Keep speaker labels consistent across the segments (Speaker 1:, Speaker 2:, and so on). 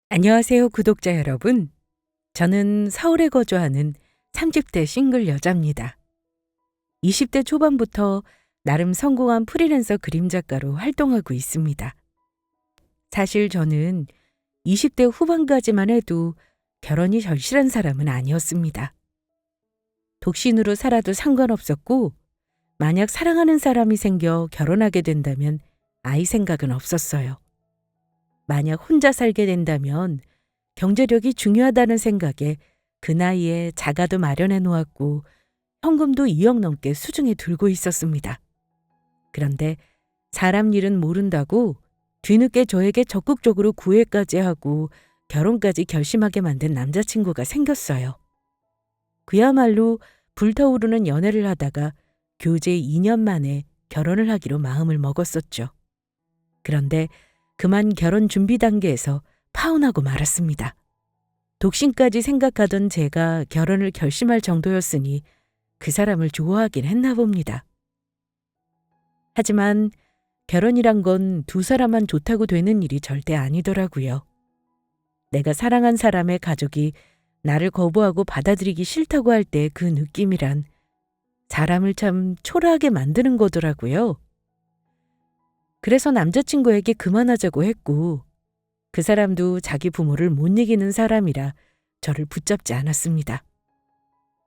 Speaker 1: 안녕하세요, 구독자 여러분. 저는 서울에 거주하는 30대 싱글 여자입니다. 20대 초반부터 나름 성공한 프리랜서 그림 작가로 활동하고 있습니다. 사실 저는 20대 후반까지만 해도 결혼이 절실한 사람은 아니었습니다. 독신으로 살아도 상관없었고, 만약 사랑하는 사람이 생겨 결혼하게 된다면 아이 생각은 없었어요. 만약 혼자 살게 된다면 경제력이 중요하다는 생각에 그 나이에 자가도 마련해 놓았고 현금도 2억 넘게 수중에 들고 있었습니다. 그런데 사람 일은 모른다고 뒤늦게 저에게 적극적으로 구애까지 하고 결혼까지 결심하게 만든 남자친구가 생겼어요. 그야말로 불타오르는 연애를 하다가 교제 2년 만에 결혼을 하기로 마음을 먹었었죠. 그런데 그만 결혼 준비 단계에서 파혼하고 말았습니다. 독신까지 생각하던 제가 결혼을 결심할 정도였으니 그 사람을 좋아하긴 했나 봅니다. 하지만 결혼이란 건 두 사람만 좋다고 되는 일이 절대 아니더라고요. 내가 사랑한 사람의 가족이 나를 거부하고 받아들이기 싫다고 할 때 그 느낌이란 사람을 참 초라하게 만드는 거더라고요. 그래서 남자친구에게 그만하자고 했고 그 사람도 자기 부모를 못 이기는 사람이라 저를 붙잡지 않았습니다.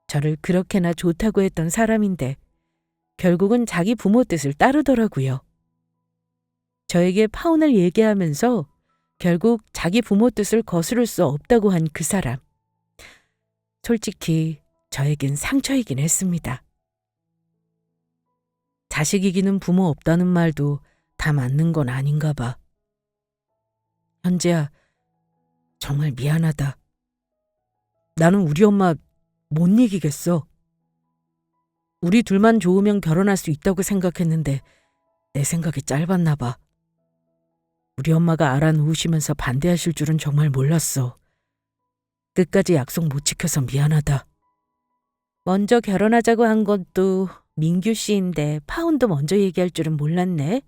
Speaker 1: 저를 그렇게나 좋다고 했던 사람인데 결국은 자기 부모 뜻을 따르더라고요. 저에게 파혼을 얘기하면서 결국 자기 부모 뜻을 거스를 수 없다고 한 그 사람. 솔직히 저에겐 상처이긴 했습니다. 자식 이기는 부모 없다는 말도 다 맞는 건 아닌가 봐. 현재야, 정말 미안하다. 나는 우리 엄마 못 이기겠어. 우리 둘만 좋으면 결혼할 수 있다고 생각했는데 내 생각이 짧았나 봐. 우리 엄마가 알아놓으시면서 반대하실 줄은 정말 몰랐어. 끝까지 약속 못 지켜서 미안하다. 먼저 결혼하자고 한 것도 민규 씨인데 파혼도 먼저 얘기할 줄은 몰랐네.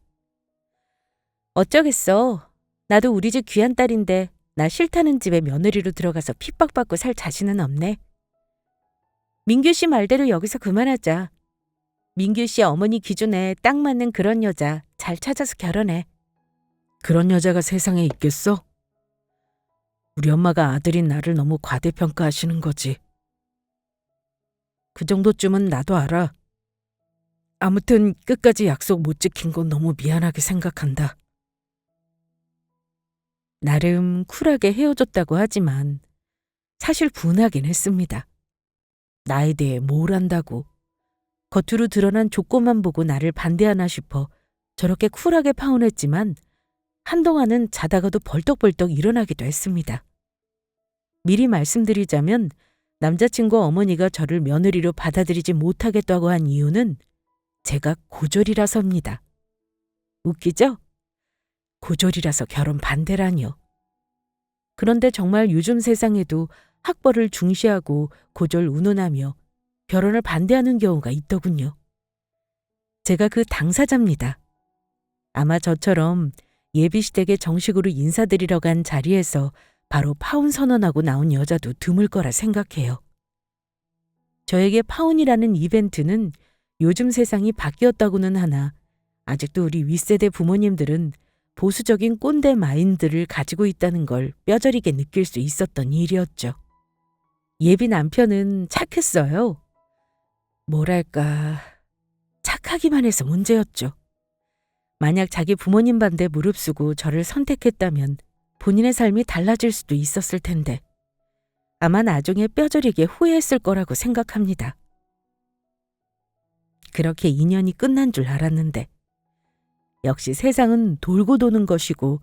Speaker 1: 어쩌겠어. 나도 우리 집 귀한 딸인데 나 싫다는 집에 며느리로 들어가서 핍박받고 살 자신은 없네. 민규 씨 말대로 여기서 그만하자. 민규 씨 어머니 기준에 딱 맞는 그런 여자 잘 찾아서 결혼해. 그런 여자가 세상에 있겠어? 우리 엄마가 아들인 나를 너무 과대평가하시는 거지. 그 정도쯤은 나도 알아. 아무튼 끝까지 약속 못 지킨 건 너무 미안하게 생각한다. 나름 쿨하게 헤어졌다고 하지만 사실 분하긴 했습니다. 나에 대해 뭘 안다고. 겉으로 드러난 조건만 보고 나를 반대하나 싶어 저렇게 쿨하게 파혼했지만 한동안은 자다가도 벌떡벌떡 일어나기도 했습니다. 미리 말씀드리자면 남자친구 어머니가 저를 며느리로 받아들이지 못하겠다고 한 이유는 제가 고졸이라서입니다. 웃기죠? 고졸이라서 결혼 반대라니요. 그런데 정말 요즘 세상에도 학벌을 중시하고 고졸 운운하며 결혼을 반대하는 경우가 있더군요. 제가 그 당사자입니다. 아마 저처럼 예비시댁에 정식으로 인사드리러 간 자리에서 바로 파혼 선언하고 나온 여자도 드물 거라 생각해요. 저에게 파혼이라는 이벤트는 요즘 세상이 바뀌었다고는 하나 아직도 우리 윗세대 부모님들은 보수적인 꼰대 마인드를 가지고 있다는 걸 뼈저리게 느낄 수 있었던 일이었죠. 예비 남편은 착했어요. 뭐랄까, 착하기만 해서 문제였죠. 만약 자기 부모님 반대 무릅쓰고 저를 선택했다면 본인의 삶이 달라질 수도 있었을 텐데 아마 나중에 뼈저리게 후회했을 거라고 생각합니다. 그렇게 인연이 끝난 줄 알았는데 역시 세상은 돌고 도는 것이고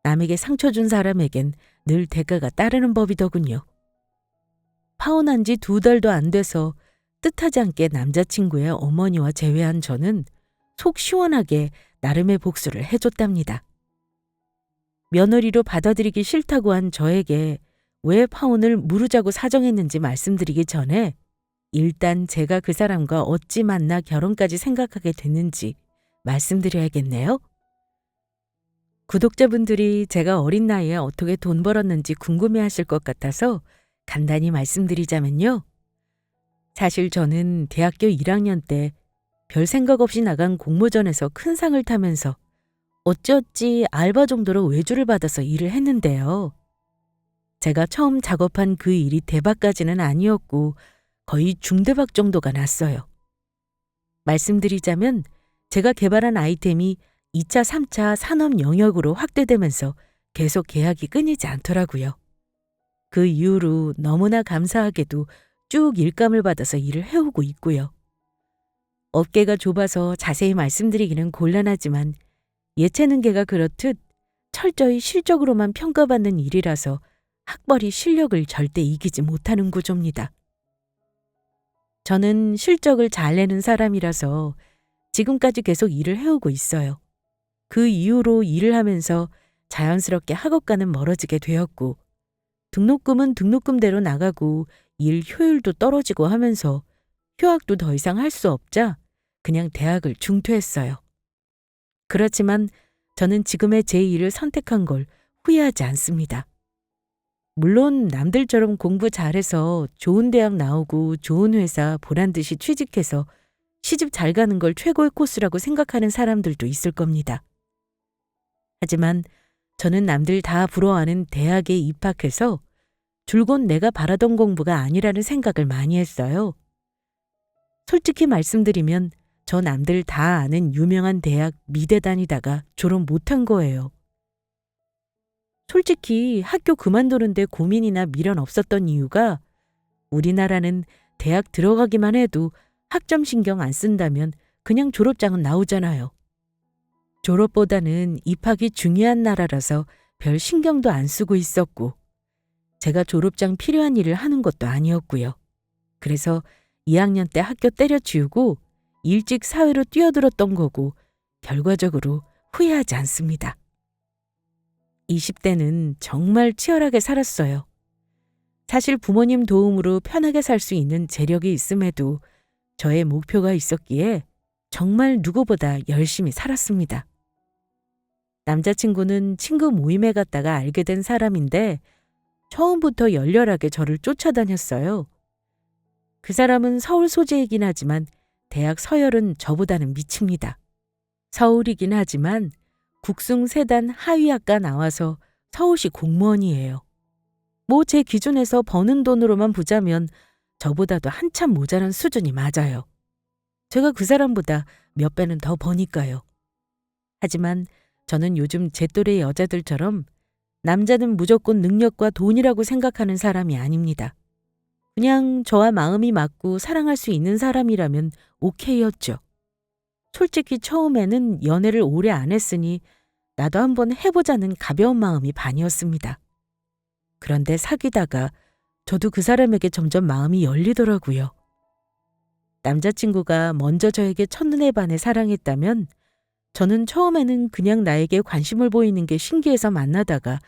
Speaker 1: 남에게 상처 준 사람에겐 늘 대가가 따르는 법이더군요. 파혼한 지 2달도 안 돼서 뜻하지 않게 남자친구의 어머니와 재회한 저는 속 시원하게 나름의 복수를 해줬답니다. 며느리로 받아들이기 싫다고 한 저에게 왜 파혼을 무르자고 사정했는지 말씀드리기 전에 일단 제가 그 사람과 어찌 만나 결혼까지 생각하게 됐는지 말씀드려야겠네요. 구독자분들이 제가 어린 나이에 어떻게 돈 벌었는지 궁금해하실 것 같아서 간단히 말씀드리자면요. 사실 저는 대학교 1학년 때 별 생각 없이 나간 공모전에서 큰 상을 타면서 어찌어찌 알바 정도로 외주를 받아서 일을 했는데요. 제가 처음 작업한 그 일이 대박까지는 아니었고 거의 중대박 정도가 났어요. 말씀드리자면 제가 개발한 아이템이 2차, 3차 산업 영역으로 확대되면서 계속 계약이 끊이지 않더라고요. 그 이후로 너무나 감사하게도 쭉 일감을 받아서 일을 해오고 있고요. 업계가 좁아서 자세히 말씀드리기는 곤란하지만 예체능계가 그렇듯 철저히 실적으로만 평가받는 일이라서 학벌이 실력을 절대 이기지 못하는 구조입니다. 저는 실적을 잘 내는 사람이라서 지금까지 계속 일을 해오고 있어요. 그 이후로 일을 하면서 자연스럽게 학업과는 멀어지게 되었고 등록금은 등록금대로 나가고 일 효율도 떨어지고 하면서 휴학도 더 이상 할 수 없자 그냥 대학을 중퇴했어요. 그렇지만 저는 지금의 제 일을 선택한 걸 후회하지 않습니다. 물론 남들처럼 공부 잘해서 좋은 대학 나오고 좋은 회사 보란듯이 취직해서 시집 잘 가는 걸 최고의 코스라고 생각하는 사람들도 있을 겁니다. 하지만 저는 남들 다 부러워하는 대학에 입학해서 줄곧 내가 바라던 공부가 아니라는 생각을 많이 했어요. 솔직히 말씀드리면 저 남들 다 아는 유명한 대학 미대 다니다가 졸업 못한 거예요. 솔직히 학교 그만두는데 고민이나 미련 없었던 이유가 우리나라는 대학 들어가기만 해도 학점 신경 안 쓴다면 그냥 졸업장은 나오잖아요. 졸업보다는 입학이 중요한 나라라서 별 신경도 안 쓰고 있었고 제가 졸업장 필요한 일을 하는 것도 아니었고요. 그래서 2학년 때 학교 때려치우고 일찍 사회로 뛰어들었던 거고 결과적으로 후회하지 않습니다. 20대는 정말 치열하게 살았어요. 사실 부모님 도움으로 편하게 살 수 있는 재력이 있음에도 저의 목표가 있었기에 정말 누구보다 열심히 살았습니다. 남자친구는 친구 모임에 갔다가 알게 된 사람인데 처음부터 열렬하게 저를 쫓아다녔어요. 그 사람은 서울 소재이긴 하지만 대학 서열은 저보다는 미칩니다. 서울이긴 하지만 국승 세단 하위학과 나와서 서울시 공무원이에요. 뭐 제 기준에서 버는 돈으로만 보자면 저보다도 한참 모자란 수준이 맞아요. 제가 그 사람보다 몇 배는 더 버니까요. 하지만 저는 요즘 제 또래 여자들처럼 남자는 무조건 능력과 돈이라고 생각하는 사람이 아닙니다. 그냥 저와 마음이 맞고 사랑할 수 있는 사람이라면 오케이였죠. 솔직히 처음에는 연애를 오래 안 했으니 나도 한번 해보자는 가벼운 마음이 반이었습니다. 그런데 사귀다가 저도 그 사람에게 점점 마음이 열리더라고요. 남자친구가 먼저 저에게 첫눈에 반해 사랑했다면 저는 처음에는 그냥 나에게 관심을 보이는 게 신기해서 만나다가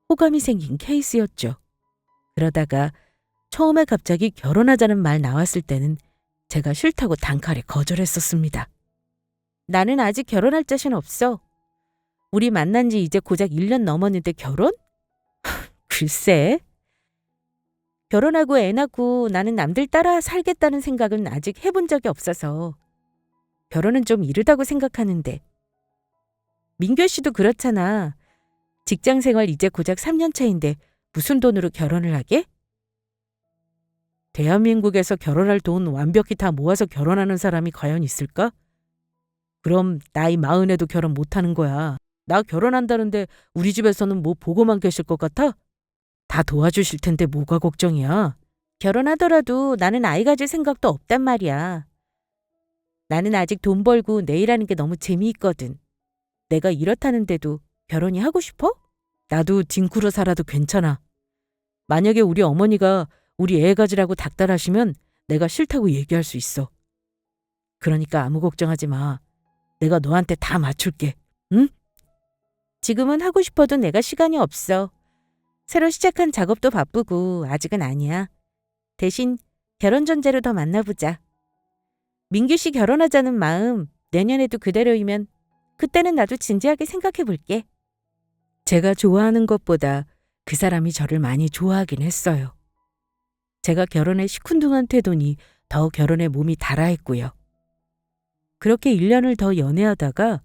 Speaker 1: 호감이 생긴 케이스였죠. 그러다가 처음에 갑자기 결혼하자는 말 나왔을 때는 제가 싫다고 단칼에 거절했었습니다. 나는 아직 결혼할 자신 없어. 우리 만난 지 이제 고작 1년 넘었는데 결혼? 글쎄. 결혼하고 애 낳고 나는 남들 따라 살겠다는 생각은 아직 해본 적이 없어서 결혼은 좀 이르다고 생각하는데. 민규 씨도 그렇잖아. 직장 생활 이제 고작 3년 차인데 무슨 돈으로 결혼을 하게? 대한민국에서 결혼할 돈 완벽히 다 모아서 결혼하는 사람이 과연 있을까? 그럼 나이 40에도 결혼 못하는 거야. 나 결혼한다는데 우리 집에서는 뭐 보고만 계실 것 같아? 다 도와주실 텐데 뭐가 걱정이야. 결혼하더라도 나는 아이 가질 생각도 없단 말이야. 나는 아직 돈 벌고 내 일하는 게 너무 재미있거든. 내가 이렇다는데도 결혼이 하고 싶어? 나도 딩쿠로 살아도 괜찮아. 만약에 우리 어머니가 우리 애 가지라고 닥달하시면 내가 싫다고 얘기할 수 있어. 그러니까 아무 걱정하지 마. 내가 너한테 다 맞출게. 응? 지금은 하고 싶어도 내가 시간이 없어. 새로 시작한 작업도 바쁘고 아직은 아니야. 대신 결혼 전제로 더 만나보자. 민규 씨 결혼하자는 마음 내년에도 그대로이면 그때는 나도 진지하게 생각해 볼게. 제가 좋아하는 것보다 그 사람이 저를 많이 좋아하긴 했어요. 제가 결혼에 시큰둥한 태도니 더 결혼에 몸이 달아했고요. 그렇게 1년을 더 연애하다가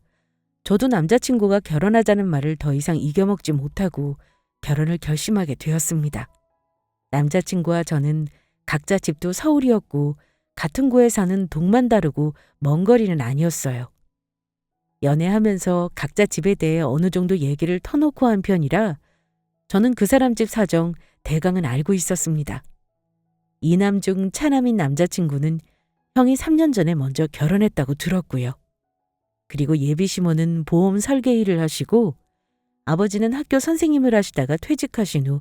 Speaker 1: 저도 남자친구가 결혼하자는 말을 더 이상 이겨먹지 못하고 결혼을 결심하게 되었습니다. 남자친구와 저는 각자 집도 서울이었고 같은 구에 사는 동만 다르고 먼 거리는 아니었어요. 연애하면서 각자 집에 대해 어느 정도 얘기를 터놓고 한 편이라 저는 그 사람 집 사정 대강은 알고 있었습니다. 이남 중 차남인 남자친구는 형이 3년 전에 먼저 결혼했다고 들었고요. 그리고 예비 시모는 보험 설계 일을 하시고 아버지는 학교 선생님을 하시다가 퇴직하신 후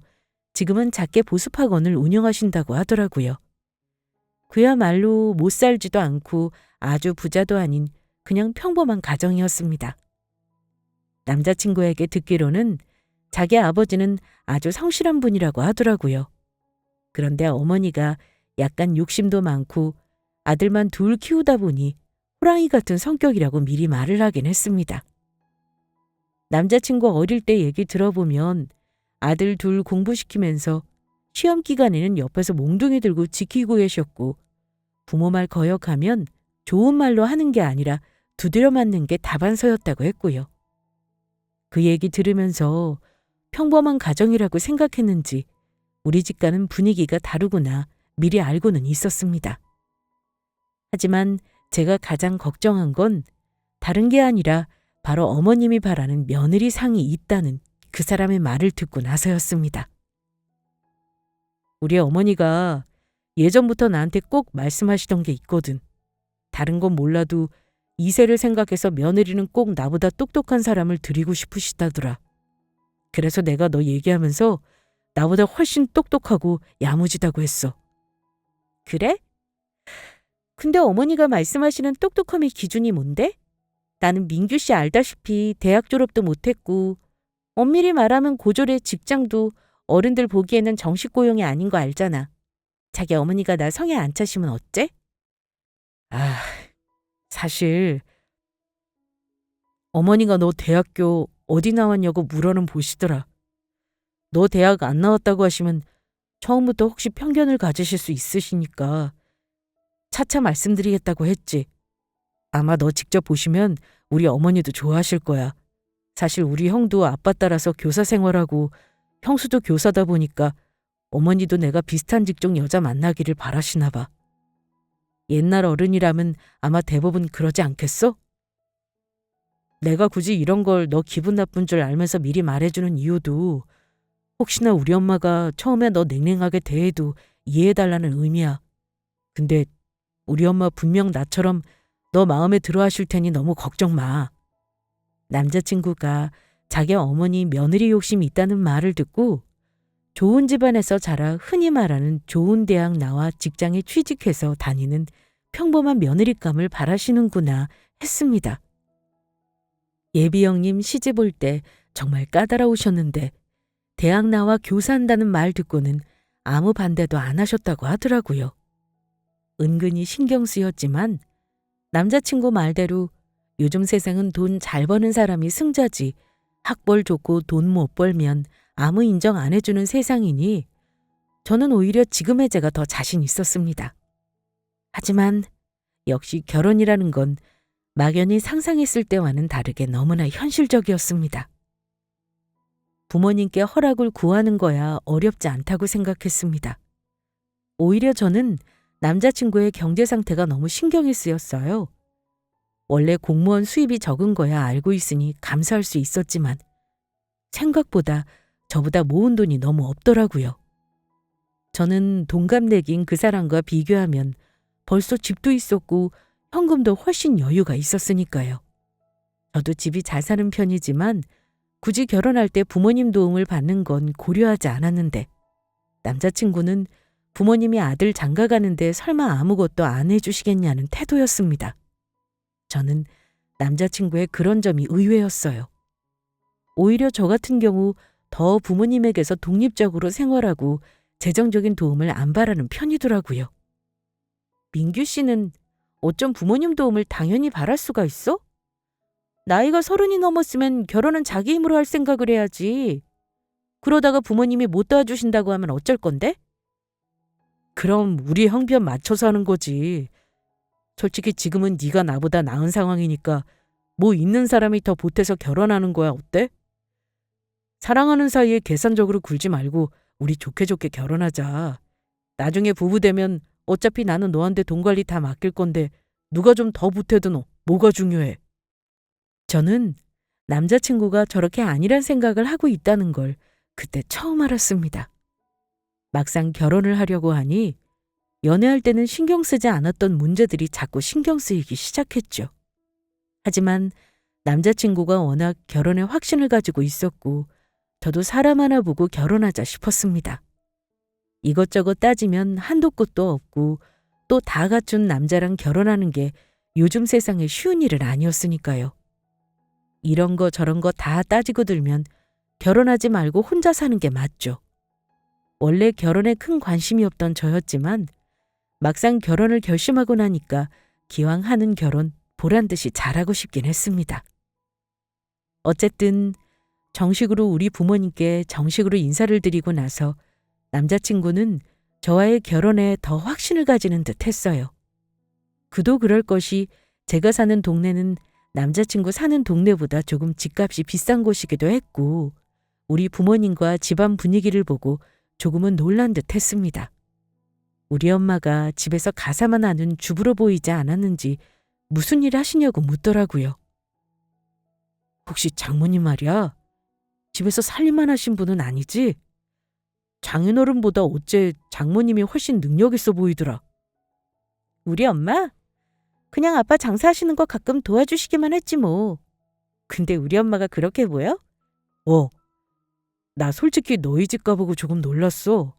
Speaker 1: 지금은 작게 보습학원을 운영하신다고 하더라고요. 그야말로 못 살지도 않고 아주 부자도 아닌 그냥 평범한 가정이었습니다. 남자친구에게 듣기로는 자기 아버지는 아주 성실한 분이라고 하더라고요. 그런데 어머니가 약간 욕심도 많고 아들만 둘 키우다 보니 호랑이 같은 성격이라고 미리 말을 하긴 했습니다. 남자친구 어릴 때 얘기 들어보면 아들 둘 공부시키면서 시험 기간에는 옆에서 몽둥이 들고 지키고 계셨고 부모 말 거역하면 좋은 말로 하는 게 아니라 두드려 맞는 게 다반서였다고 했고요. 그 얘기 들으면서 평범한 가정이라고 생각했는지 우리 집과는 분위기가 다르구나 미리 알고는 있었습니다. 하지만 제가 가장 걱정한 건 다른 게 아니라 바로 어머님이 바라는 며느리 상이 있다는 그 사람의 말을 듣고 나서였습니다. 우리 어머니가 예전부터 나한테 꼭 말씀하시던 게 있거든. 다른 건 몰라도 이세를 생각해서 며느리는 꼭 나보다 똑똑한 사람을 드리고 싶으시다더라. 그래서 내가 너 얘기하면서 나보다 훨씬 똑똑하고 야무지다고 했어. 그래? 근데 어머니가 말씀하시는 똑똑함의 기준이 뭔데? 나는 민규 씨 알다시피 대학 졸업도 못했고 엄밀히 말하면 고졸의 직장도 어른들 보기에는 정식 고용이 아닌 거 알잖아. 자기 어머니가 나 성에 안 차시면 어째? 아, 사실 어머니가 너 대학교 어디 나왔냐고 물어는 보시더라. 너 대학 안 나왔다고 하시면 처음부터 혹시 편견을 가지실 수 있으시니까 차차 말씀드리겠다고 했지. 아마 너 직접 보시면 우리 어머니도 좋아하실 거야. 사실 우리 형도 아빠 따라서 교사 생활하고 형수도 교사다 보니까 어머니도 내가 비슷한 직종 여자 만나기를 바라시나 봐. 옛날 어른이라면 아마 대부분 그러지 않겠어? 내가 굳이 이런 걸 너 기분 나쁜 줄 알면서 미리 말해주는 이유도 혹시나 우리 엄마가 처음에 너 냉랭하게 대해도 이해해달라는 의미야. 근데 우리 엄마 분명 나처럼 너 마음에 들어 하실 테니 너무 걱정 마. 남자친구가 자기 어머니 며느리 욕심이 있다는 말을 듣고 좋은 집안에서 자라 흔히 말하는 좋은 대학 나와 직장에 취직해서 다니는 평범한 며느리감을 바라시는구나 했습니다. 예비 형님 시집 올 때 정말 까다로우셨는데 대학 나와 교사한다는 말 듣고는 아무 반대도 안 하셨다고 하더라고요. 은근히 신경 쓰였지만 남자친구 말대로 요즘 세상은 돈 잘 버는 사람이 승자지 학벌 좋고 돈 못 벌면 아무 인정 안 해주는 세상이니 저는 오히려 지금의 제가 더 자신 있었습니다. 하지만 역시 결혼이라는 건 막연히 상상했을 때와는 다르게 너무나 현실적이었습니다. 부모님께 허락을 구하는 거야 어렵지 않다고 생각했습니다. 오히려 저는 남자친구의 경제 상태가 너무 신경이 쓰였어요. 원래 공무원 수입이 적은 거야 알고 있으니 감사할 수 있었지만 생각보다 저보다 모은 돈이 너무 없더라고요. 저는 동갑내기인 그 사람과 비교하면 벌써 집도 있었고 현금도 훨씬 여유가 있었으니까요. 저도 집이 잘 사는 편이지만 굳이 결혼할 때 부모님 도움을 받는 건 고려하지 않았는데 남자친구는 부모님이 아들 장가 가는데 설마 아무것도 안 해주시겠냐는 태도였습니다. 저는 남자친구의 그런 점이 의외였어요. 오히려 저 같은 경우 더 부모님에게서 독립적으로 생활하고 재정적인 도움을 안 바라는 편이더라고요. 민규 씨는 어쩜 부모님 도움을 당연히 바랄 수가 있어? 나이가 30이 넘었으면 결혼은 자기 힘으로 할 생각을 해야지. 그러다가 부모님이 못 도와주신다고 하면 어쩔 건데? 그럼 우리 형편 맞춰서 하는 거지. 솔직히 지금은 네가 나보다 나은 상황이니까 뭐 있는 사람이 더 보태서 결혼하는 거야 어때? 사랑하는 사이에 계산적으로 굴지 말고 우리 좋게 좋게 결혼하자. 나중에 부부 되면 어차피 나는 너한테 돈 관리 다 맡길 건데 누가 좀 더 보태든 뭐가 중요해. 저는 남자친구가 저렇게 아니란 생각을 하고 있다는 걸 그때 처음 알았습니다. 막상 결혼을 하려고 하니 연애할 때는 신경 쓰지 않았던 문제들이 자꾸 신경 쓰이기 시작했죠. 하지만 남자친구가 워낙 결혼에 확신을 가지고 있었고 저도 사람 하나 보고 결혼하자 싶었습니다. 이것저것 따지면 한도 끝도 없고 또 다 갖춘 남자랑 결혼하는 게 요즘 세상에 쉬운 일은 아니었으니까요. 이런 거 저런 거 다 따지고 들면 결혼하지 말고 혼자 사는 게 맞죠. 원래 결혼에 큰 관심이 없던 저였지만 막상 결혼을 결심하고 나니까 기왕 하는 결혼 보란 듯이 잘하고 싶긴 했습니다. 어쨌든 정식으로 우리 부모님께 정식으로 인사를 드리고 나서 남자친구는 저와의 결혼에 더 확신을 가지는 듯 했어요. 그도 그럴 것이 제가 사는 동네는 남자친구 사는 동네보다 조금 집값이 비싼 곳이기도 했고 우리 부모님과 집안 분위기를 보고 조금은 놀란 듯 했습니다. 우리 엄마가 집에서 가사만 하는 주부로 보이지 않았는지 무슨 일 하시냐고 묻더라고요. 혹시 장모님 말이야? 집에서 살림만 하신 분은 아니지? 장인어른보다 어째 장모님이 훨씬 능력 있어 보이더라. 우리 엄마? 그냥 아빠 장사하시는 거 가끔 도와주시기만 했지 뭐. 근데 우리 엄마가 그렇게 보여? 나 솔직히 너희 집 가보고 조금 놀랐어.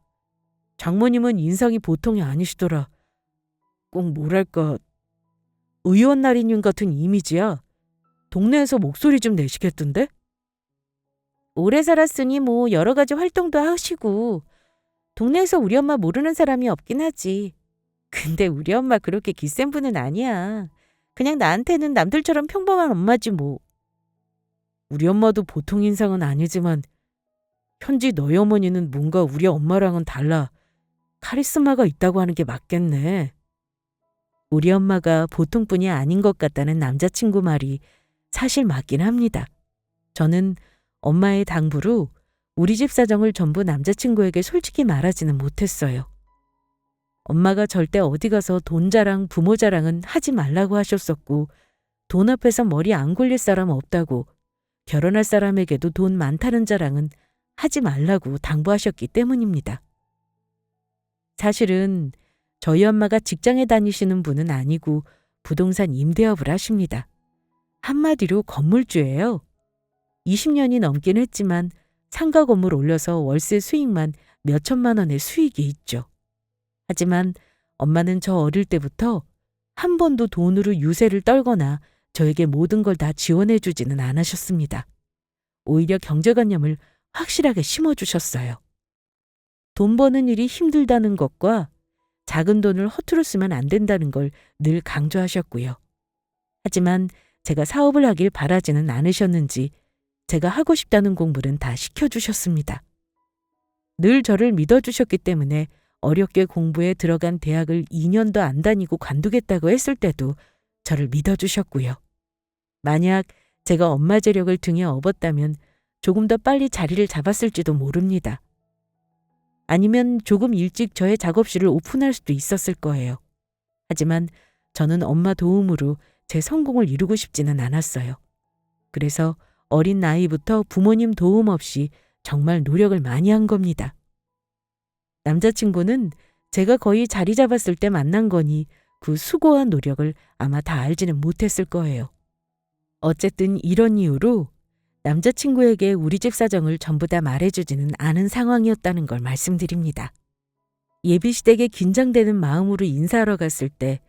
Speaker 1: 장모님은 인상이 보통이 아니시더라. 꼭 뭐랄까 의원 날인님 같은 이미지야. 동네에서 목소리 좀 내시겠던데? 오래 살았으니 뭐 여러 가지 활동도 하시고 동네에서 우리 엄마 모르는 사람이 없긴 하지. 근데 우리 엄마 그렇게 기센 분은 아니야. 그냥 나한테는 남들처럼 평범한 엄마지 뭐. 우리 엄마도 보통 인상은 아니지만 현지 너희 어머니는 뭔가 우리 엄마랑은 달라. 카리스마가 있다고 하는 게 맞겠네. 우리 엄마가 보통 분이 아닌 것 같다는 남자친구 말이 사실 맞긴 합니다. 저는 엄마의 당부로 우리 집 사정을 전부 남자친구에게 솔직히 말하지는 못했어요. 엄마가 절대 어디 가서 돈 자랑, 부모 자랑은 하지 말라고 하셨었고 돈 앞에서 머리 안 굴릴 사람 없다고 결혼할 사람에게도 돈 많다는 자랑은 하지 말라고 당부하셨기 때문입니다. 사실은 저희 엄마가 직장에 다니시는 분은 아니고 부동산 임대업을 하십니다. 한마디로 건물주예요. 20년이 넘긴 했지만 상가 건물 올려서 월세 수익만 몇 천만 원의 수익이 있죠. 하지만 엄마는 저 어릴 때부터 한 번도 돈으로 유세를 떨거나 저에게 모든 걸 다 지원해 주지는 않으셨습니다. 오히려 경제관념을 확실하게 심어주셨어요. 돈 버는 일이 힘들다는 것과 작은 돈을 허투루 쓰면 안 된다는 걸 늘 강조하셨고요. 하지만 제가 사업을 하길 바라지는 않으셨는지 제가 하고 싶다는 공부는 다 시켜주셨습니다. 늘 저를 믿어주셨기 때문에 어렵게 공부에 들어간 대학을 2년도 안 다니고 관두겠다고 했을 때도 저를 믿어주셨고요. 만약 제가 엄마 재력을 등에 업었다면 조금 더 빨리 자리를 잡았을지도 모릅니다. 아니면 조금 일찍 저의 작업실을 오픈할 수도 있었을 거예요. 하지만 저는 엄마 도움으로 제 성공을 이루고 싶지는 않았어요. 그래서 어린 나이부터 부모님 도움 없이 정말 노력을 많이 한 겁니다. 남자친구는 제가 거의 자리 잡았을 때 만난 거니 그 수고한 노력을 아마 다 알지는 못했을 거예요. 어쨌든 이런 이유로 남자친구에게 우리 집 사정을 전부 다 말해주지는 않은 상황이었다는 걸 말씀드립니다. 예비시댁에 긴장되는 마음으로 인사하러 갔을 때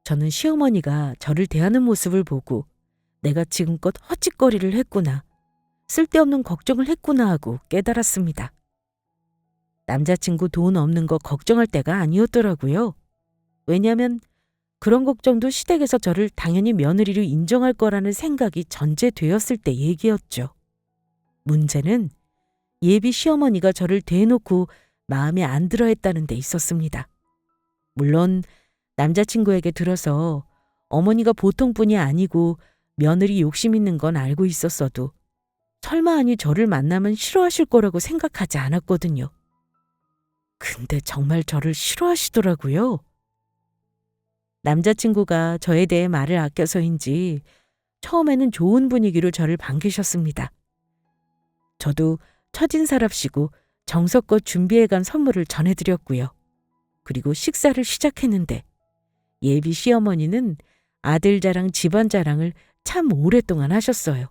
Speaker 1: 저는 시어머니가 저를 대하는 모습을 보고 내가 지금껏 헛짓거리를 했구나, 쓸데없는 걱정을 했구나 하고 깨달았습니다. 남자친구 돈 없는 거 걱정할 때가 아니었더라고요. 왜냐면 그런 걱정도 시댁에서 저를 당연히 며느리로 인정할 거라는 생각이 전제되었을 때 얘기였죠. 문제는 예비 시어머니가 저를 대놓고 마음에 안 들어 했다는 데 있었습니다. 물론 남자친구에게 들어서 어머니가 보통뿐이 아니고 며느리 욕심 있는 건 알고 있었어도 설마하니 저를 만나면 싫어하실 거라고 생각하지 않았거든요. 근데 정말 저를 싫어하시더라고요. 남자친구가 저에 대해 말을 아껴서인지 처음에는 좋은 분위기로 저를 반기셨습니다. 저도 첫인사랍시고 정성껏 준비해간 선물을 전해드렸고요. 그리고 식사를 시작했는데 예비 시어머니는 아들 자랑, 집안 자랑을 참 오랫동안 하셨어요.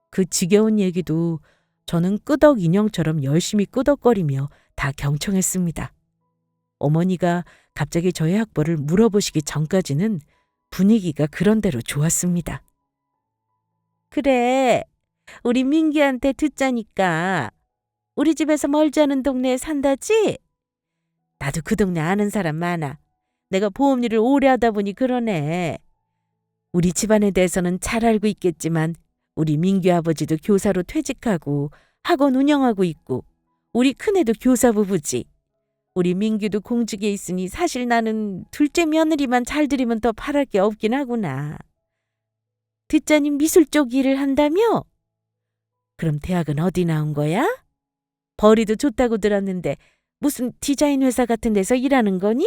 Speaker 1: 그 지겨운 얘기도 저는 끄덕 인형처럼 열심히 끄덕거리며 다 경청했습니다. 어머니가 갑자기 저의 학벌을 물어보시기 전까지는 분위기가 그런대로 좋았습니다. 그래, 우리 민기한테 듣자니까 우리 집에서 멀지 않은 동네에 산다지? 나도 그 동네 아는 사람 많아. 내가 보험 일을 오래 하다 보니 그러네. 우리 집안에 대해서는 잘 알고 있겠지만 우리 민규 아버지도 교사로 퇴직하고 학원 운영하고 있고 우리 큰애도 교사 부부지. 우리 민규도 공직에 있으니 사실 나는 둘째 며느리만 잘 들이면 더 바랄 게 없긴 하구나. 듣자니 미술 쪽 일을 한다며? 그럼 대학은 어디 나온 거야? 벌이도 좋다고 들었는데 무슨 디자인 회사 같은 데서 일하는 거니?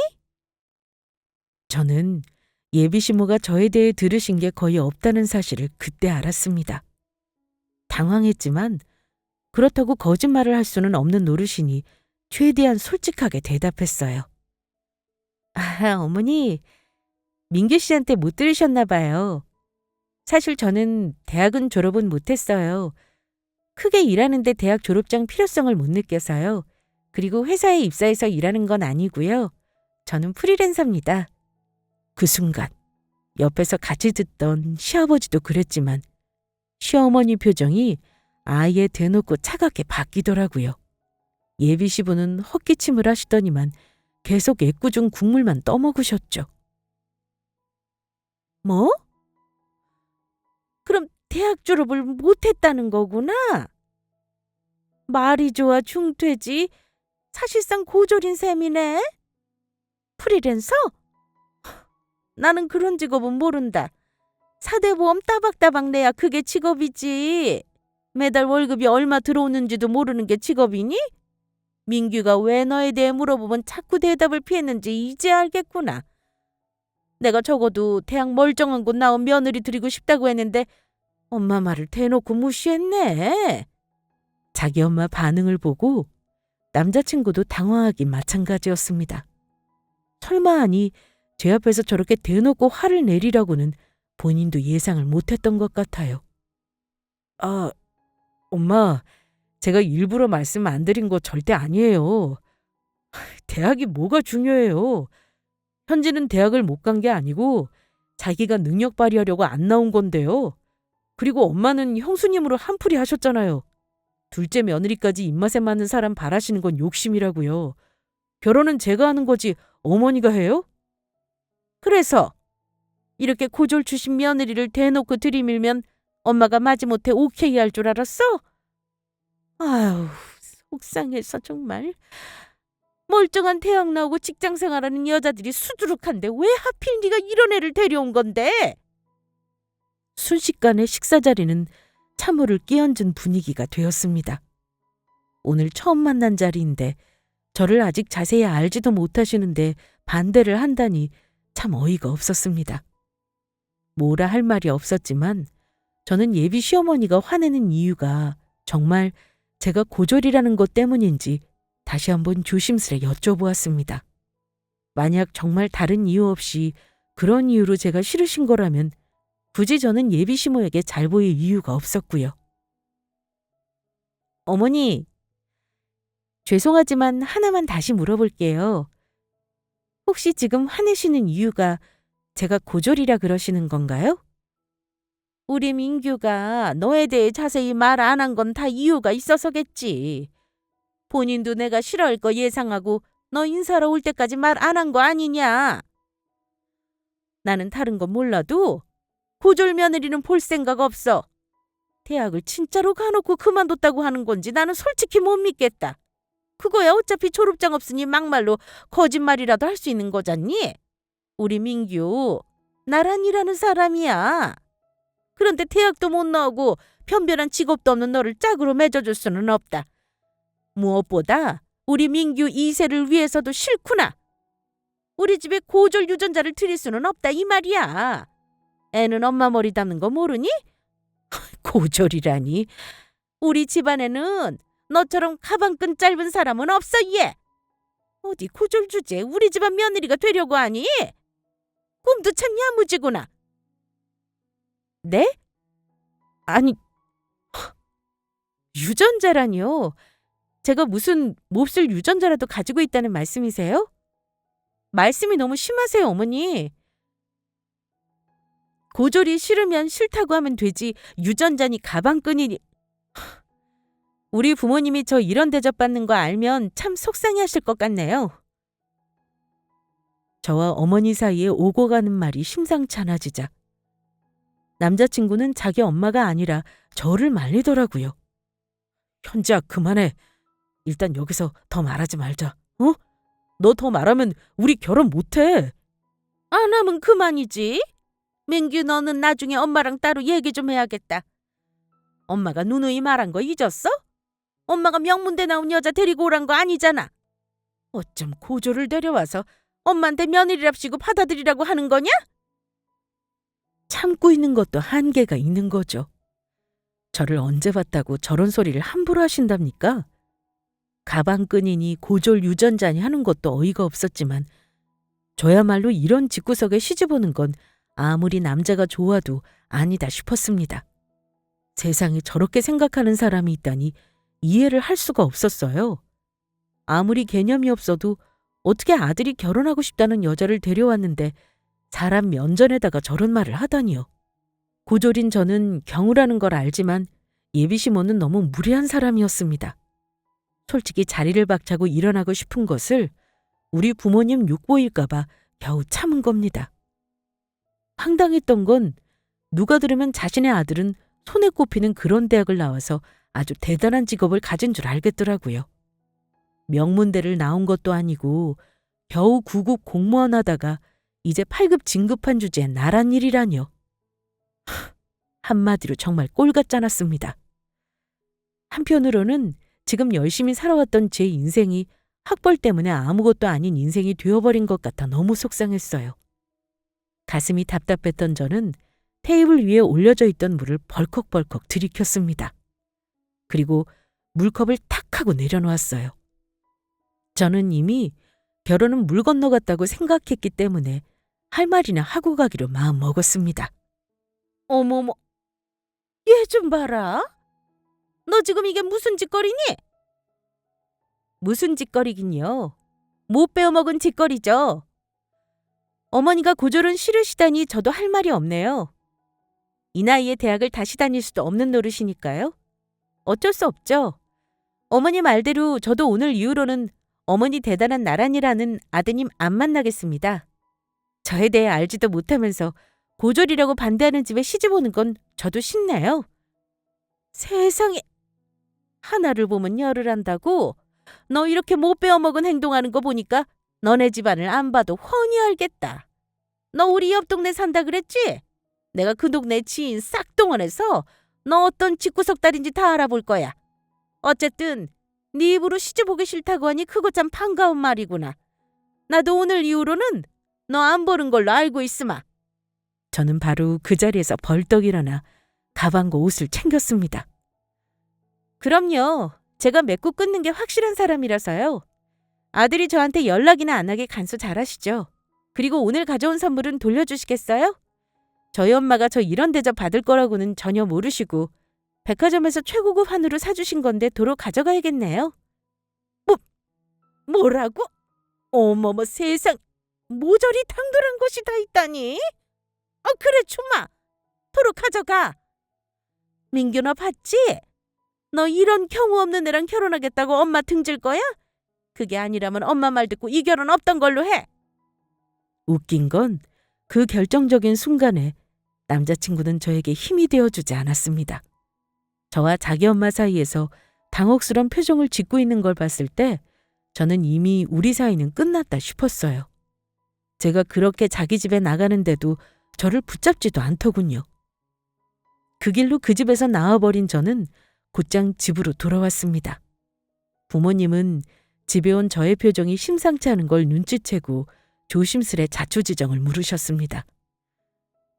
Speaker 1: 저는 예비 시모가 저에 대해 들으신 게 거의 없다는 사실을 그때 알았습니다. 당황했지만 그렇다고 거짓말을 할 수는 없는 노릇이니 최대한 솔직하게 대답했어요. 아, 어머니, 민규 씨한테 못 들으셨나 봐요. 사실 저는 대학은 졸업은 못했어요. 크게 일하는데 대학 졸업장 필요성을 못 느껴서요. 그리고 회사에 입사해서 일하는 건 아니고요. 저는 프리랜서입니다. 그 순간 옆에서 같이 듣던 시아버지도 그랬지만 시어머니 표정이 아예 대놓고 차갑게 바뀌더라고요. 예비 시부는 헛기침을 하시더니만 계속 애꿎은 국물만 떠먹으셨죠. 뭐? 그럼 대학 졸업을 못했다는 거구나? 말이 좋아 중퇴지. 사실상 고졸인 셈이네. 프리랜서? 나는 그런 직업은 모른다. 사대보험 따박따박 내야 그게 직업이지. 매달 월급이 얼마 들어오는지도 모르는 게 직업이니? 민규가 왜 너에 대해 물어보면 자꾸 대답을 피했는지 이제 알겠구나. 내가 적어도 대학 멀쩡한 곳 나온 며느리 드리고 싶다고 했는데 엄마 말을 대놓고 무시했네. 자기 엄마 반응을 보고 남자친구도 당황하기 마찬가지였습니다. 설마 하니 제 앞에서 저렇게 대놓고 화를 내리라고는 본인도 예상을 못했던 것 같아요. 아, 엄마, 제가 일부러 말씀 안 드린 거 절대 아니에요. 대학이 뭐가 중요해요. 현지는 대학을 못 간 게 아니고 자기가 능력 발휘하려고 안 나온 건데요. 그리고 엄마는 형수님으로 한풀이 하셨잖아요. 둘째 며느리까지 입맛에 맞는 사람 바라시는 건 욕심이라고요. 결혼은 제가 하는 거지 어머니가 해요? 그래서 이렇게 고졸 출신 며느리를 대놓고 들이밀면 엄마가 마지못해 오케이 할 줄 알았어? 아유, 속상해서 정말. 멀쩡한 대학 나오고 직장 생활하는 여자들이 수두룩한데 왜 하필 네가 이런 애를 데려온 건데? 순식간에 식사 자리는 찬물을 끼얹은 분위기가 되었습니다. 오늘 처음 만난 자리인데 저를 아직 자세히 알지도 못하시는데 반대를 한다니 참 어이가 없었습니다. 뭐라 할 말이 없었지만 저는 예비 시어머니가 화내는 이유가 정말 제가 고졸이라는 것 때문인지 다시 한번 조심스레 여쭤보았습니다. 만약 정말 다른 이유 없이 그런 이유로 제가 싫으신 거라면 굳이 저는 예비 시모에게 잘 보일 이유가 없었고요. 어머니, 죄송하지만 하나만 다시 물어볼게요. 혹시 지금 화내시는 이유가 제가 고졸이라 그러시는 건가요? 우리 민규가 너에 대해 자세히 말 안 한 건 다 이유가 있어서겠지. 본인도 내가 싫어할 거 예상하고 너 인사하러 올 때까지 말 안 한 거 아니냐? 나는 다른 건 몰라도 고졸 며느리는 볼 생각 없어. 대학을 진짜로 가놓고 그만뒀다고 하는 건지 나는 솔직히 못 믿겠다. 그거야 어차피 졸업장 없으니 막말로 거짓말이라도 할 수 있는 거잖니? 우리 민규 나란이라는 사람이야. 그런데 대학도 못 나오고 변변한 직업도 없는 너를 짝으로 맺어줄 수는 없다. 무엇보다 우리 민규 2세를 위해서도 싫구나. 우리 집에 고졸 유전자를 들일 수는 없다 이 말이야. 애는 엄마 머리 담는 거 모르니? 고졸이라니. 우리 집안에는 너처럼 가방끈 짧은 사람은 없어 얘. 어디 고졸 주제에 우리 집안 며느리가 되려고 하니? 꿈도 참 야무지구나. 네? 아니, 유전자라니요. 제가 무슨 몹쓸 유전자라도 가지고 있다는 말씀이세요? 말씀이 너무 심하세요, 어머니. 고졸이 싫으면 싫다고 하면 되지 유전자니 가방끈이니. 우리 부모님이 저 이런 대접받는 거 알면 참 속상해하실 것 같네요. 저와 어머니 사이에 오고 가는 말이 심상치 않아지자 남자친구는 자기 엄마가 아니라 저를 말리더라고요. 현지야 그만해. 일단 여기서 더 말하지 말자. 어? 너 더 말하면 우리 결혼 못해. 안 하면 그만이지. 민규 너는 나중에 엄마랑 따로 얘기 좀 해야겠다. 엄마가 누누이 말한 거 잊었어? 엄마가 명문대 나온 여자 데리고 오란 거 아니잖아. 어쩜 고졸을 데려와서 엄마한테 며느리랍시고 받아들이라고 하는 거냐? 참고 있는 것도 한계가 있는 거죠. 저를 언제 봤다고 저런 소리를 함부로 하신답니까? 가방끈이니 고졸 유전자니 하는 것도 어이가 없었지만 저야말로 이런 집구석에 시집오는 건 아무리 남자가 좋아도 아니다 싶었습니다. 세상에 저렇게 생각하는 사람이 있다니 이해를 할 수가 없었어요. 아무리 개념이 없어도 어떻게 아들이 결혼하고 싶다는 여자를 데려왔는데 사람 면전에다가 저런 말을 하다니요. 고졸인 저는 경우라는 걸 알지만 예비시모는 너무 무례한 사람이었습니다. 솔직히 자리를 박차고 일어나고 싶은 것을 우리 부모님 욕보일까 봐 겨우 참은 겁니다. 황당했던 건 누가 들으면 자신의 아들은 손에 꼽히는 그런 대학을 나와서 아주 대단한 직업을 가진 줄 알겠더라고요. 명문대를 나온 것도 아니고 겨우 9급 공무원 하다가 이제 8급 진급한 주제에 나란 일이라뇨. 한마디로 정말 꼴 같지 않았습니다. 한편으로는 지금 열심히 살아왔던 제 인생이 학벌 때문에 아무것도 아닌 인생이 되어버린 것 같아 너무 속상했어요. 가슴이 답답했던 저는 테이블 위에 올려져 있던 물을 벌컥벌컥 들이켰습니다. 그리고 물컵을 탁 하고 내려놓았어요. 저는 이미 결혼은 물 건너갔다고 생각했기 때문에 할 말이나 하고 가기로 마음먹었습니다. 어머머, 얘 좀 봐라. 너 지금 이게 무슨 짓거리니? 무슨 짓거리긴요. 못 배워먹은 짓거리죠. 어머니가 고졸은 싫으시다니 저도 할 말이 없네요. 이 나이에 대학을 다시 다닐 수도 없는 노릇이니까요. 어쩔 수 없죠. 어머니 말대로 저도 오늘 이후로는 어머니 대단한 나란이라는 아드님 안 만나겠습니다. 저에 대해 알지도 못하면서 고졸이라고 반대하는 집에 시집 오는 건 저도 싫네요. 세상에, 하나를 보면 열을 한다고? 너 이렇게 못 배워먹은 행동하는 거 보니까 너네 집안을 안 봐도 훤히 알겠다. 너 우리 옆 동네 산다 그랬지? 내가 그 동네 지인 싹 동원해서 너 어떤 집구석 딸인지 다 알아볼 거야. 어쨌든 네 입으로 시집 오기 싫다고 하니 그거 참 반가운 말이구나. 나도 오늘 이후로는 너 안 보는 걸로 알고 있으마. 저는 바로 그 자리에서 벌떡 일어나 가방과 옷을 챙겼습니다. 그럼요. 제가 맺고 끊는 게 확실한 사람이라서요. 아들이 저한테 연락이나 안 하게 간수 잘하시죠. 그리고 오늘 가져온 선물은 돌려주시겠어요? 저희 엄마가 저 이런 대접 받을 거라고는 전혀 모르시고 백화점에서 최고급 한우를 사주신 건데 도로 가져가야겠네요. 뭐라고? 어머머 세상, 모조리 당돌한 것이 다 있다니? 그래 주마, 도로 가져가. 민규 너 봤지? 너 이런 경우 없는 애랑 결혼하겠다고 엄마 등질 거야? 그게 아니라면 엄마 말 듣고 이 결혼 없던 걸로 해. 웃긴 건 그 결정적인 순간에 남자친구는 저에게 힘이 되어주지 않았습니다. 저와 자기 엄마 사이에서 당혹스런 표정을 짓고 있는 걸 봤을 때 저는 이미 우리 사이는 끝났다 싶었어요. 제가 그렇게 자기 집에 나가는데도 저를 붙잡지도 않더군요. 그 길로 그 집에서 나와버린 저는 곧장 집으로 돌아왔습니다. 부모님은 집에 온 저의 표정이 심상치 않은 걸 눈치채고 조심스레 자초지정을 물으셨습니다.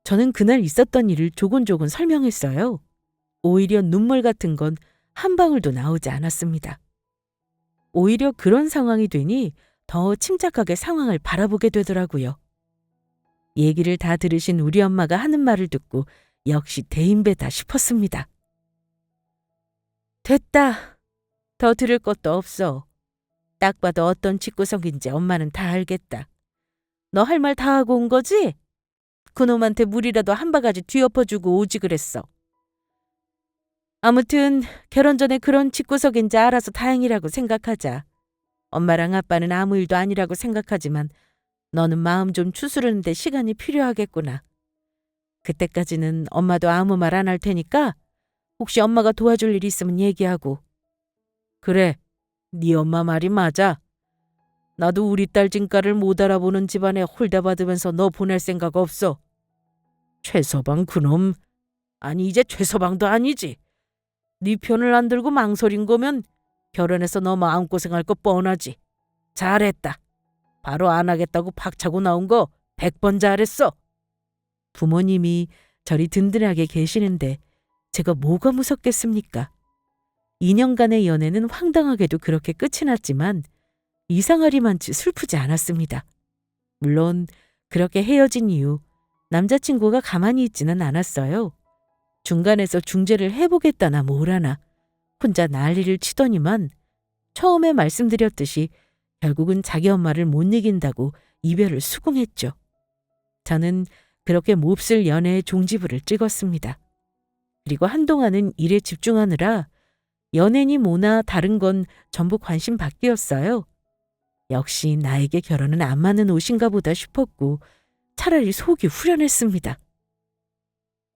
Speaker 1: 저는 그날 있었던 일을 조곤조곤 설명했어요. 오히려 눈물 같은 건 한 방울도 나오지 않았습니다. 오히려 그런 상황이 되니 더 침착하게 상황을 바라보게 되더라고요. 얘기를 다 들으신 우리 엄마가 하는 말을 듣고 역시 대인배다 싶었습니다. 됐다. 더 들을 것도 없어. 딱 봐도 어떤 집구석인지 엄마는 다 알겠다. 너 할 말 다 하고 온 거지? 그놈한테 물이라도 한 바가지 뒤엎어주고 오지 그랬어. 아무튼 결혼 전에 그런 집구석인지 알아서 다행이라고 생각하자. 엄마랑 아빠는 아무 일도 아니라고 생각하지만 너는 마음 좀 추스르는데 시간이 필요하겠구나. 그때까지는 엄마도 아무 말 안 할 테니까 혹시 엄마가 도와줄 일 있으면 얘기하고. 그래, 네 엄마 말이 맞아. 나도 우리 딸 진가를 못 알아보는 집안에 홀대받으면서 너 보낼 생각 없어. 최서방 그놈, 아니 이제 최서방도 아니지. 네 편을 안 들고 망설인 거면 결혼해서 너 마음고생할 거 뻔하지. 잘했다. 바로 안 하겠다고 박차고 나온 거 100번 잘했어. 부모님이 저리 든든하게 계시는데 제가 뭐가 무섭겠습니까? 2년간의 연애는 황당하게도 그렇게 끝이 났지만 이상하리만치 슬프지 않았습니다. 물론 그렇게 헤어진 이후 남자친구가 가만히 있지는 않았어요. 중간에서 중재를 해보겠다나 뭐라나 혼자 난리를 치더니만 처음에 말씀드렸듯이 결국은 자기 엄마를 못 이긴다고 이별을 수긍했죠. 저는 그렇게 몹쓸 연애의 종지부를 찍었습니다. 그리고 한동안은 일에 집중하느라 연애니 뭐나 다른 건 전부 관심 밖이었어요. 역시 나에게 결혼은 안 맞는 옷인가 보다 싶었고 차라리 속이 후련했습니다.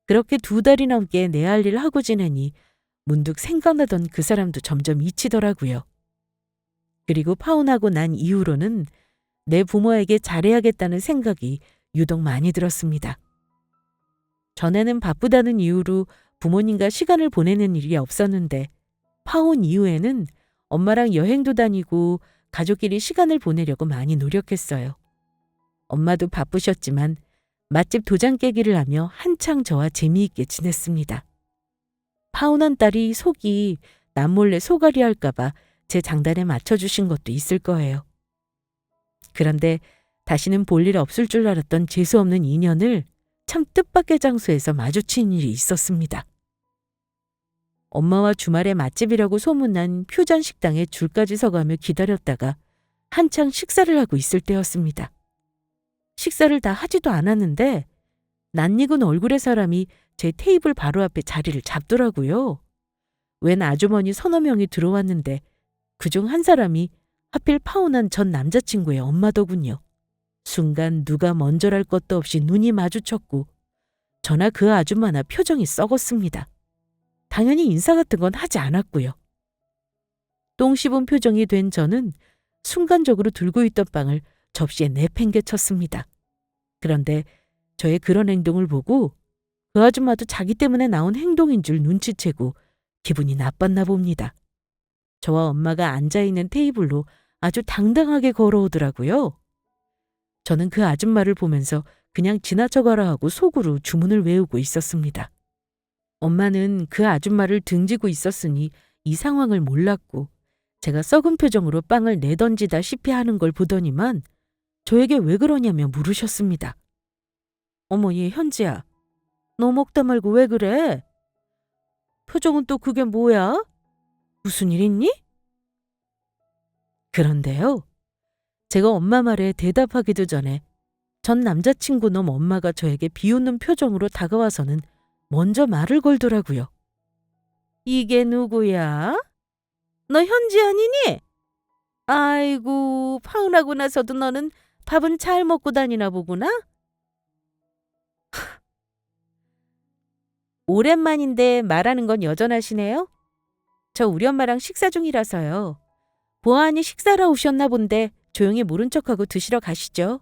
Speaker 1: 그렇게 2달이 넘게 내 할 일을 하고 지내니 문득 생각나던 그 사람도 점점 잊히더라고요. 그리고 파혼하고 난 이후로는 내 부모에게 잘해야겠다는 생각이 유독 많이 들었습니다. 전에는 바쁘다는 이유로 부모님과 시간을 보내는 일이 없었는데 파혼 이후에는 엄마랑 여행도 다니고 가족끼리 시간을 보내려고 많이 노력했어요. 엄마도 바쁘셨지만 맛집 도장 깨기를 하며 한창 저와 재미있게 지냈습니다. 파혼한 딸이 속이 남몰래 소갈이 할까봐 제 장단에 맞춰주신 것도 있을 거예요. 그런데 다시는 볼 일 없을 줄 알았던 재수없는 인연을 참 뜻밖의 장소에서 마주친 일이 있었습니다. 엄마와 주말에 맛집이라고 소문난 퓨전 식당에 줄까지 서가며 기다렸다가 한창 식사를 하고 있을 때였습니다. 식사를 다 하지도 않았는데 낯익은 얼굴의 사람이 제 테이블 바로 앞에 자리를 잡더라고요. 웬 아주머니 서너 명이 들어왔는데 그중 한 사람이 하필 파혼한 전 남자친구의 엄마더군요. 순간 누가 먼저랄 것도 없이 눈이 마주쳤고 저나 그 아줌마나 표정이 썩었습니다. 당연히 인사 같은 건 하지 않았고요. 똥 씹은 표정이 된 저는 순간적으로 들고 있던 빵을 접시에 내팽개쳤습니다. 그런데 저의 그런 행동을 보고 그 아줌마도 자기 때문에 나온 행동인 줄 눈치채고 기분이 나빴나 봅니다. 저와 엄마가 앉아있는 테이블로 아주 당당하게 걸어오더라고요. 저는 그 아줌마를 보면서 그냥 지나쳐가라 하고 속으로 주문을 외우고 있었습니다. 엄마는 그 아줌마를 등지고 있었으니 이 상황을 몰랐고 제가 썩은 표정으로 빵을 내던지다시피 하는 걸 보더니만 저에게 왜 그러냐며 물으셨습니다. 어머, 얘 현지야. 너 먹다 말고 왜 그래? 표정은 또 그게 뭐야? 무슨 일 있니? 그런데요. 제가 엄마 말에 대답하기도 전에 전 남자친구 놈 엄마가 저에게 비웃는 표정으로 다가와서는 먼저 말을 걸더라고요. 이게 누구야? 너 현지 아니니? 아이고, 파혼하고 나서도 너는 밥은 잘 먹고 다니나 보구나? 오랜만인데 말하는 건 여전하시네요? 저 우리 엄마랑 식사 중이라서요. 보아하니 식사하러 오셨나 본데 조용히 모른 척하고 드시러 가시죠.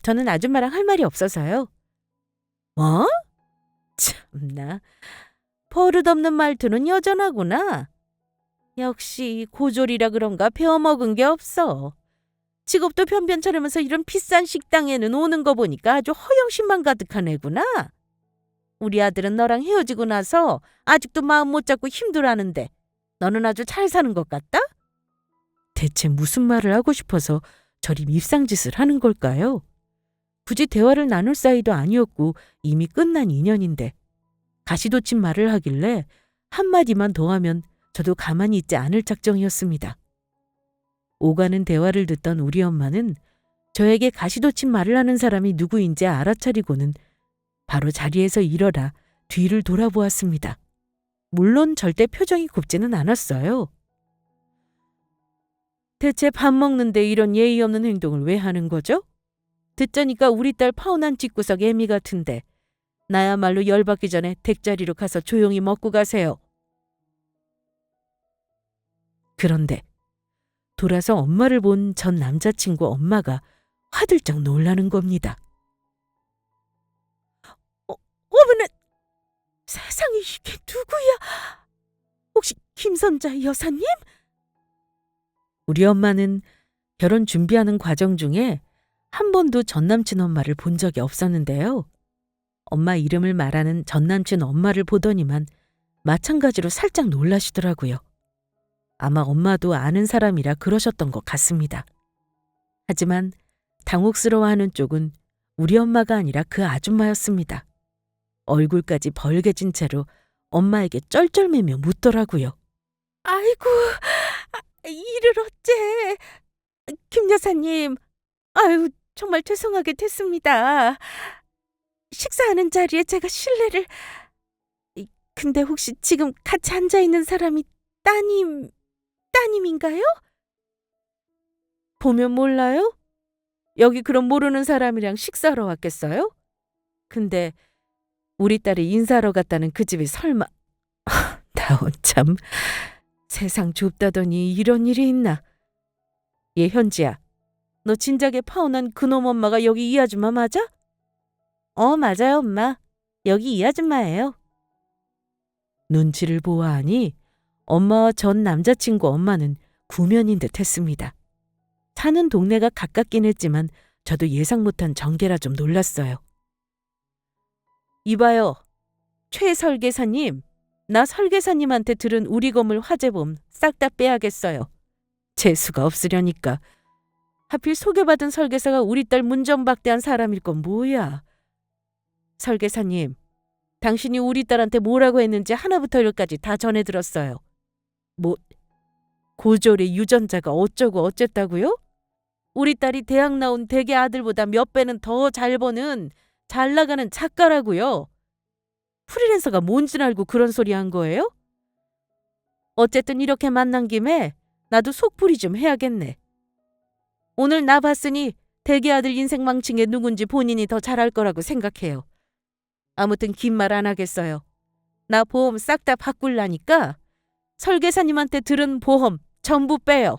Speaker 1: 저는 아줌마랑 할 말이 없어서요. 뭐? 참나. 버릇없는 말투는 여전하구나. 역시 고졸이라 그런가 배워먹은 게 없어. 직업도 변변 차리면서 이런 비싼 식당에는 오는 거 보니까 아주 허영심만 가득한 애구나. 우리 아들은 너랑 헤어지고 나서 아직도 마음 못 잡고 힘들어하는데 너는 아주 잘 사는 것 같다? 대체 무슨 말을 하고 싶어서 저리 밉상짓을 하는 걸까요? 굳이 대화를 나눌 사이도 아니었고 이미 끝난 인연인데 가시돋친 말을 하길래 한마디만 더 하면 저도 가만히 있지 않을 작정이었습니다. 오가는 대화를 듣던 우리 엄마는 저에게 가시돋친 말을 하는 사람이 누구인지 알아차리고는 바로 자리에서 일어나 뒤를 돌아보았습니다. 물론 절대 표정이 곱지는 않았어요. 대체 밥 먹는데 이런 예의 없는 행동을 왜 하는 거죠? 듣자니까 우리 딸 파혼한 집구석 애미 같은데 나야말로 열받기 전에 댁자리로 가서 조용히 먹고 가세요. 그런데 돌아서 엄마를 본 전 남자친구 엄마가 화들짝 놀라는 겁니다. 어머나, 세상에 이게 누구야? 혹시 김선자 여사님? 우리 엄마는 결혼 준비하는 과정 중에 한 번도 전남친 엄마를 본 적이 없었는데요. 엄마 이름을 말하는 전남친 엄마를 보더니만 마찬가지로 살짝 놀라시더라고요. 아마 엄마도 아는 사람이라 그러셨던 것 같습니다. 하지만 당혹스러워하는 쪽은 우리 엄마가 아니라 그 아줌마였습니다. 얼굴까지 벌개진 채로 엄마에게 쩔쩔매며 묻더라고요. 아이고, 이를 어째. 김 여사님, 아유 정말 죄송하게 됐습니다. 식사하는 자리에 제가 실례를. 근데 혹시 지금 같이 앉아있는 사람이 따님인가요? 보면 몰라요? 여기 그럼 모르는 사람이랑 식사하러 왔겠어요? 근데 우리 딸이 인사하러 갔다는 그 집이 설마. 나온 참. 세상 좁다더니 이런 일이 있나. 얘 현지야, 너 진작에 파혼한 그놈 엄마가 여기 이 아줌마 맞아? 맞아요 엄마. 여기 이 아줌마예요. 눈치를 보아하니 엄마와 전 남자친구 엄마는 구면인 듯 했습니다. 사는 동네가 가깝긴 했지만 저도 예상 못한 전개라 좀 놀랐어요. 이봐요. 최 설계사님, 나 설계사님한테 들은 우리 건물 화재보험 싹 다 빼야겠어요. 재수가 없으려니까. 하필 소개받은 설계사가 우리 딸 문전박대한 사람일 건 뭐야. 설계사님, 당신이 우리 딸한테 뭐라고 했는지 하나부터 열까지 다 전해 들었어요. 뭐, 고졸의 유전자가 어쩌고 어쨌다고요? 우리 딸이 대학 나온 대개 아들보다 몇 배는 더 잘 버는 잘 나가는 작가라고요. 프리랜서가 뭔 줄 알고 그런 소리 한 거예요? 어쨌든 이렇게 만난 김에 나도 속풀이 좀 해야겠네. 오늘 나 봤으니 대개 아들 인생 망친 게 누군지 본인이 더 잘할 거라고 생각해요. 아무튼 긴 말 안 하겠어요. 나 보험 싹 다 바꿀라니까 설계사님한테 들은 보험 전부 빼요.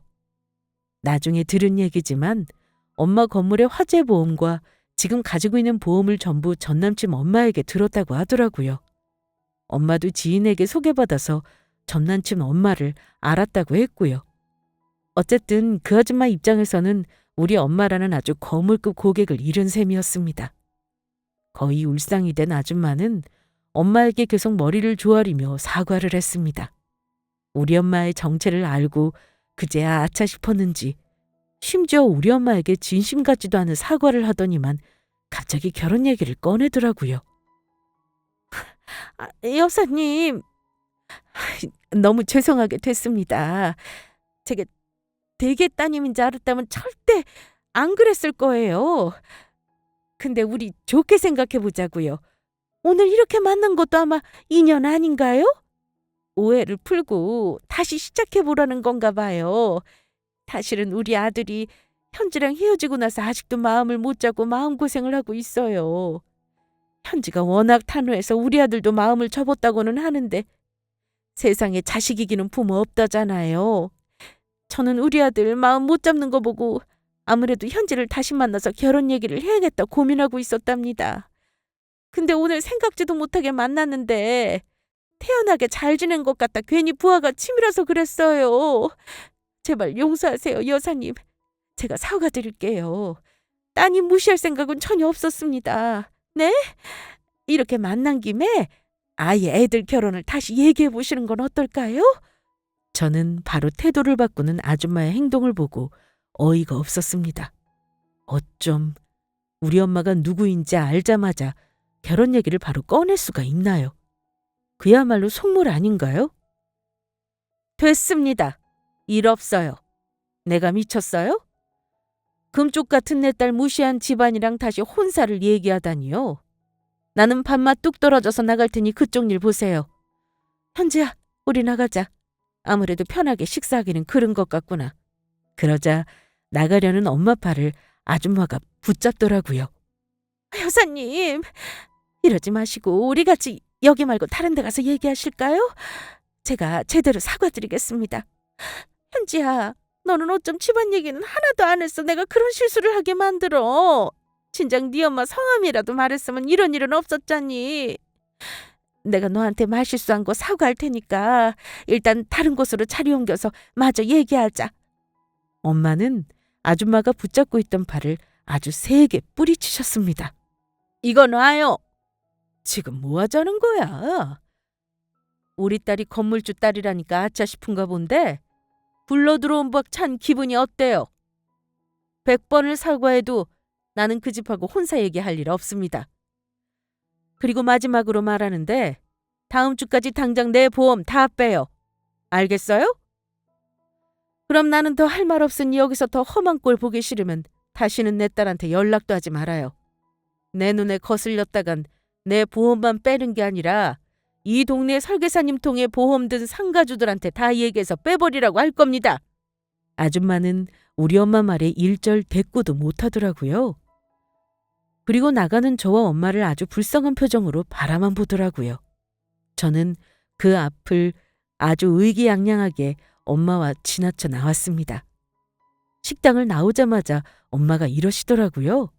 Speaker 1: 나중에 들은 얘기지만 엄마 건물의 화재 보험과 지금 가지고 있는 보험을 전부 전남친 엄마에게 들었다고 하더라고요. 엄마도 지인에게 소개받아서 전남친 엄마를 알았다고 했고요. 어쨌든 그 아줌마 입장에서는 우리 엄마라는 아주 거물급 고객을 잃은 셈이었습니다. 거의 울상이 된 아줌마는 엄마에게 계속 머리를 조아리며 사과를 했습니다. 우리 엄마의 정체를 알고 그제야 아차 싶었는지 심지어 우리 엄마에게 진심 같지도 않은 사과를 하더니만 갑자기 결혼 얘기를 꺼내더라고요. 여사님, 너무 죄송하게 됐습니다. 제가 대개 따님인 줄 알았다면 절대 안 그랬을 거예요. 근데 우리 좋게 생각해 보자고요. 오늘 이렇게 만난 것도 아마 인연 아닌가요? 오해를 풀고 다시 시작해 보라는 건가 봐요. 사실은 우리 아들이 현지랑 헤어지고 나서 아직도 마음을 못 잡고 마음고생을 하고 있어요. 현지가 워낙 단호해서 우리 아들도 마음을 접었다고는 하는데 세상에 자식 이기는 부모 없다잖아요. 저는 우리 아들 마음 못 잡는 거 보고 아무래도 현지를 다시 만나서 결혼 얘기를 해야겠다 고민하고 있었답니다. 근데 오늘 생각지도 못하게 만났는데 태연하게 잘 지낸 것 같다 괜히 부하가 치밀어서 그랬어요. 제발 용서하세요, 여사님. 제가 사과드릴게요. 따님 무시할 생각은 전혀 없었습니다. 네? 이렇게 만난 김에 아예 애들 결혼을 다시 얘기해 보시는 건 어떨까요? 저는 바로 태도를 바꾸는 아줌마의 행동을 보고 어이가 없었습니다. 어쩜 우리 엄마가 누구인지 알자마자 결혼 얘기를 바로 꺼낼 수가 있나요? 그야말로 속물 아닌가요? 됐습니다. 일 없어요. 내가 미쳤어요? 금쪽 같은 내 딸 무시한 집안이랑 다시 혼사를 얘기하다니요. 나는 밥맛 뚝 떨어져서 나갈 테니 그쪽 일 보세요. 현지야, 우리 나가자. 아무래도 편하게 식사하기는 그런 것 같구나. 그러자 나가려는 엄마 팔을 아줌마가 붙잡더라고요. 여사님, 이러지 마시고 우리 같이 여기 말고 다른 데 가서 얘기하실까요? 제가 제대로 사과드리겠습니다. 현지야, 너는 어쩜 집안 얘기는 하나도 안 했어. 내가 그런 실수를 하게 만들어. 진작 네 엄마 성함이라도 말했으면 이런 일은 없었잖니. 내가 너한테 말실수한 거 사과할 테니까 일단 다른 곳으로 자리 옮겨서 마저 얘기하자. 엄마는 아줌마가 붙잡고 있던 팔을 아주 세게 뿌리치셨습니다. 이거 놔요. 지금 뭐 하자는 거야? 우리 딸이 건물주 딸이라니까 아차 싶은가 본데 불러 들어온 박 찬 기분이 어때요? 100번을 사과해도 나는 그 집하고 혼사 얘기할 일 없습니다. 그리고 마지막으로 말하는데 다음 주까지 당장 내 보험 다 빼요. 알겠어요? 그럼 나는 더 할 말 없으니 여기서 더 험한 꼴 보기 싫으면 다시는 내 딸한테 연락도 하지 말아요. 내 눈에 거슬렸다간 내 보험만 빼는 게 아니라 이 동네 설계사님 통해 보험 든 상가주들한테 다 얘기해서 빼버리라고 할 겁니다. 아줌마는 우리 엄마 말에 일절 대꾸도 못하더라고요. 그리고 나가는 저와 엄마를 아주 불쌍한 표정으로 바라만 보더라고요. 저는 그 앞을 아주 의기양양하게 엄마와 지나쳐 나왔습니다. 식당을 나오자마자 엄마가 이러시더라고요.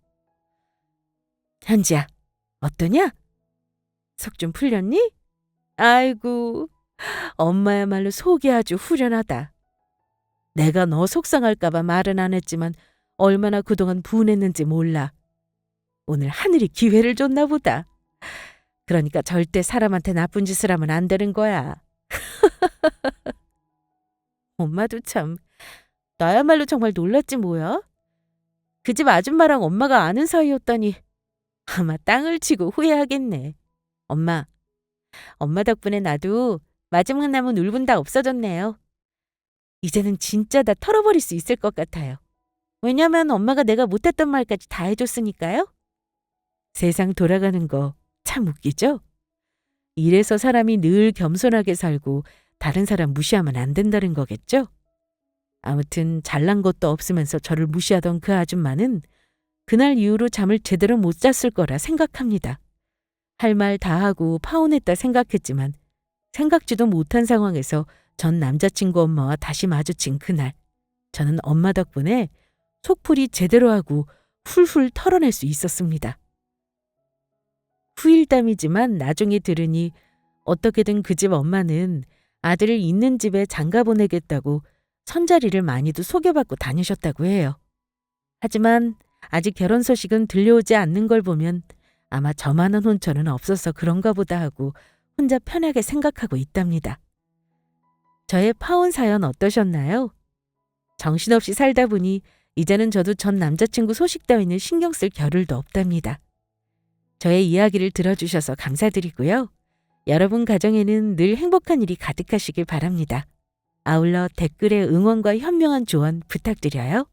Speaker 1: 현지야, 어떠냐? 속 좀 풀렸니? 아이고, 엄마야말로 속이 아주 후련하다. 내가 너 속상할까봐 말은 안 했지만 얼마나 그동안 분했는지 몰라. 오늘 하늘이 기회를 줬나 보다. 그러니까 절대 사람한테 나쁜 짓을 하면 안 되는 거야. 엄마도 참, 나야말로 정말 놀랐지 뭐야. 그 집 아줌마랑 엄마가 아는 사이였다니 아마 땅을 치고 후회하겠네. 엄마 덕분에 나도 마지막 남은 울분 다 없어졌네요. 이제는 진짜 다 털어버릴 수 있을 것 같아요. 왜냐면 엄마가 내가 못했던 말까지 다 해줬으니까요. 세상 돌아가는 거 참 웃기죠? 이래서 사람이 늘 겸손하게 살고 다른 사람 무시하면 안 된다는 거겠죠? 아무튼 잘난 것도 없으면서 저를 무시하던 그 아줌마는 그날 이후로 잠을 제대로 못 잤을 거라 생각합니다. 할 말 다 하고 파혼했다 생각했지만 생각지도 못한 상황에서 전 남자친구 엄마와 다시 마주친 그날, 저는 엄마 덕분에 속풀이 제대로 하고 훌훌 털어낼 수 있었습니다. 후일담이지만 나중에 들으니 어떻게든 그 집 엄마는 아들을 있는 집에 장가 보내겠다고 선자리를 많이도 소개받고 다니셨다고 해요. 하지만 아직 결혼 소식은 들려오지 않는 걸 보면 아마 저만한 혼처는 없어서 그런가 보다 하고 혼자 편하게 생각하고 있답니다. 저의 파혼 사연 어떠셨나요? 정신없이 살다 보니 이제는 저도 전 남자친구 소식 따위는 신경 쓸 겨를도 없답니다. 저의 이야기를 들어주셔서 감사드리고요. 여러분 가정에는 늘 행복한 일이 가득하시길 바랍니다. 아울러 댓글에 응원과 현명한 조언 부탁드려요.